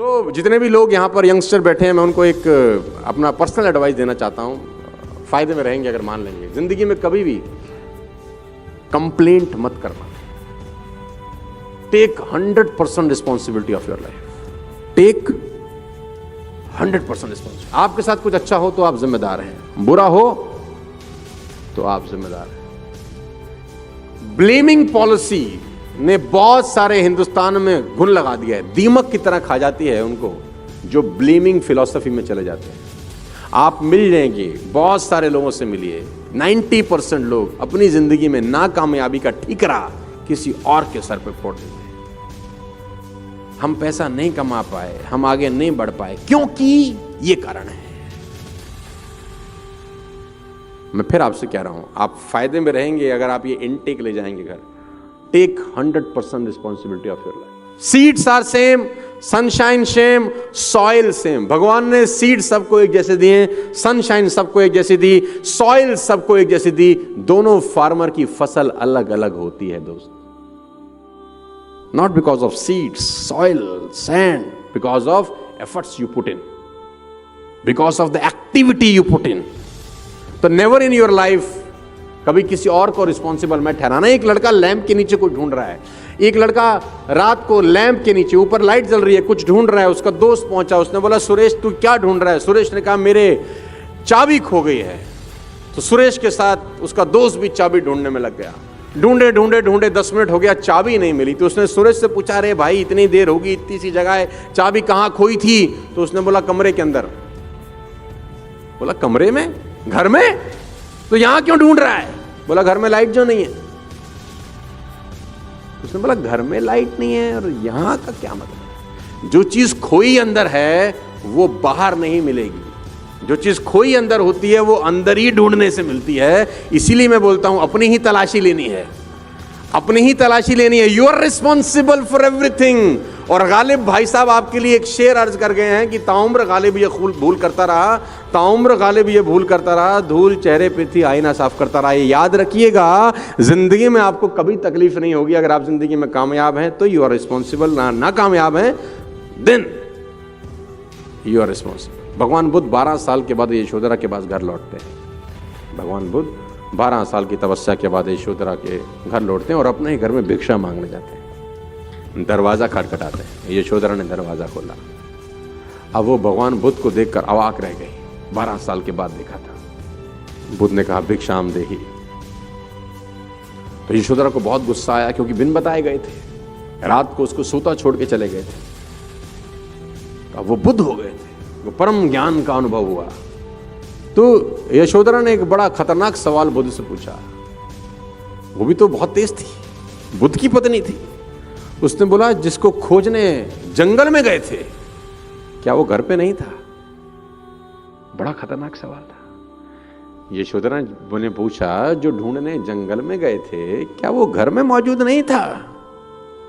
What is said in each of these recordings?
तो जितने भी लोग यहाँ पर यंगस्टर बैठे हैं, मैं उनको एक अपना पर्सनल एडवाइस देना चाहता हूँ, फायदे में रहेंगे अगर मान लेंगे। जिंदगी में कभी भी कंप्लेंट मत करना। Take 100% responsibility of your life. Take 100% responsibility. आपके साथ कुछ अच्छा हो तो आप जिम्मेदार हैं, बुरा हो तो आप जिम्मेदार हैं। ब्लेमिंग पॉलिसी ने बहुत सारे हिंदुस्तान में घुन लगा दिया है। दीमक की तरह खा जाती है उनको जो ब्लेमिंग फिलॉसफी में चले जाते हैं। आप मिल जाएंगे, बहुत सारे लोगों से मिलिए, 90% लोग अपनी जिंदगी में नाकामयाबी का ठीकरा किसी और के सर पे फोड़ देते हैं। हम पैसा नहीं कमा पाए, हम आगे नहीं बढ़ पाए, क्योंकि ये कारण है। मैं फिर आपसे कह रहा हूं, आप फायदे में रहेंगे अगर आप ये इनटेक ले जाएंगे घर। Take 100% responsibility of your life. Seeds are same, sunshine same, soil same. भगवान ने सीड सबको एक जैसे दिए, सनशाइन सबको एक जैसी दी, सॉइल सबको एक जैसी दी। दोनों फार्मर की फसल अलग अलग होती है दोस्त। Not because of seeds, soil, sand, because of efforts you put in, because of the activity you put in. तो नेवर इन योर लाइफ कभी किसी और को रिस्पॉन्सिबल मत ठहराना। एक लड़का लैंप के नीचे कुछ ढूंढ रहा है, एक लड़का रात को लैंप के नीचे, ऊपर लाइट जल रही है, कुछ ढूंढ रहा है। उसका दोस्त पहुंचा, उसने बोला सुरेश तू क्या ढूंढ रहा है? सुरेश ने कहा मेरे चाबी खो गई है। तो सुरेश के साथ उसका दोस्त भी चाबी ढूंढने में लग गया। ढूंढे ढूंढे ढूंढे 10 मिनट हो गया, चाबी नहीं मिली। तो उसने सुरेश से पूछा, अरे भाई इतनी देर होगी, इतनी सी जगह है, चाबी कहां खोई थी? तो उसने बोला कमरे के अंदर। बोला कमरे में? घर में? तो यहां क्यों ढूंढ रहा है? बोला घर में लाइट जो नहीं है। उसने बोला घर में लाइट नहीं है और यहां का क्या मतलब? जो चीज खोई अंदर है वो बाहर नहीं मिलेगी। जो चीज खोई अंदर होती है वो अंदर ही ढूंढने से मिलती है। इसीलिए मैं बोलता हूं अपनी ही तलाशी लेनी है, अपनी ही तलाशी लेनी है। You are responsible for everything. और गालिब भाई साहब आपके लिए एक शेर अर्ज कर गए हैं कि ताउम्र गालिब ये भूल करता रहा, ताउम्र गालिब ये भूल करता रहा, धूल चेहरे पे थी आईना साफ करता रहा। ये याद रखिएगा, जिंदगी में आपको कभी तकलीफ नहीं होगी। अगर आप जिंदगी में कामयाब हैं तो यू आर रिस्पॉन्सिबल, ना कामयाब हैं देन यू आर रिस्पॉन्सिबल। भगवान बुद्ध 12 साल के बाद यशोधरा के पास घर लौटते हैं। भगवान बुद्ध 12 साल की तपस्या के बाद यशोधरा के घर लौटते हैं और अपने ही घर में भिक्षा मांगने जाते हैं। दरवाजा खटखटाते हैं, यशोधरा ने दरवाजा खोला। अब वो भगवान बुद्ध को देखकर अवाक रह गई। 12 साल के बाद देखा था। बुद्ध ने कहा भिक्षाम देहि। तो यशोधरा को बहुत गुस्सा आया, क्योंकि बिन बताए गए थे, रात को उसको सोता छोड़ के चले गए थे। अब वो बुद्ध हो गए थे, वो परम ज्ञान का अनुभव हुआ। तो यशोधरा ने एक बड़ा खतरनाक सवाल बुद्ध से पूछा। वो भी तो बहुत तेज थी, बुद्ध की पत्नी थी। उसने बोला जिसको खोजने जंगल में गए थे, क्या वो घर पे नहीं था? बड़ा खतरनाक सवाल था। यशोधरा ने पूछा जो ढूंढने जंगल में गए थे, क्या वो घर में मौजूद नहीं था?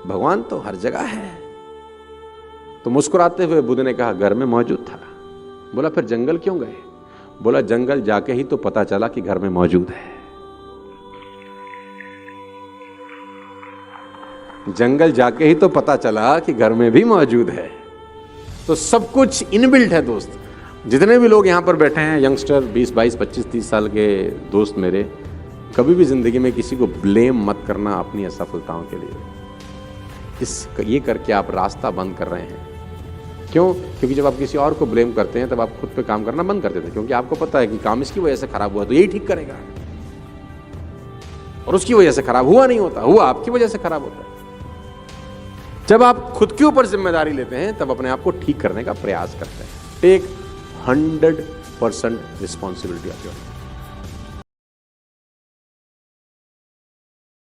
भगवान तो हर जगह है। तो मुस्कुराते हुए बुद्ध ने कहा घर में मौजूद था। बोला फिर जंगल क्यों गए? बोला जंगल जाके ही तो पता चला कि घर में मौजूद है। जंगल जाके ही तो पता चला कि घर में भी मौजूद है। तो सब कुछ इनबिल्ट है दोस्त। जितने भी लोग यहां पर बैठे हैं, यंगस्टर 20, 22, 25, 30 साल के दोस्त मेरे, कभी भी जिंदगी में किसी को ब्लेम मत करना अपनी असफलताओं के लिए। ये करके आप रास्ता बंद कर रहे हैं। क्यों? क्योंकि जब आप किसी और को ब्लेम करते हैं तब आप खुद पे काम करना बंद कर देते हैं, क्योंकि आपको पता है कि काम इसकी वजह से खराब हुआ तो यही ठीक करेगा, और उसकी वजह से खराब हुआ नहीं होता, हुआ आपकी वजह से खराब होता है। जब आप खुद के ऊपर जिम्मेदारी लेते हैं तब अपने आप को ठीक करने का प्रयास करते हैं। Take 100% responsibility of your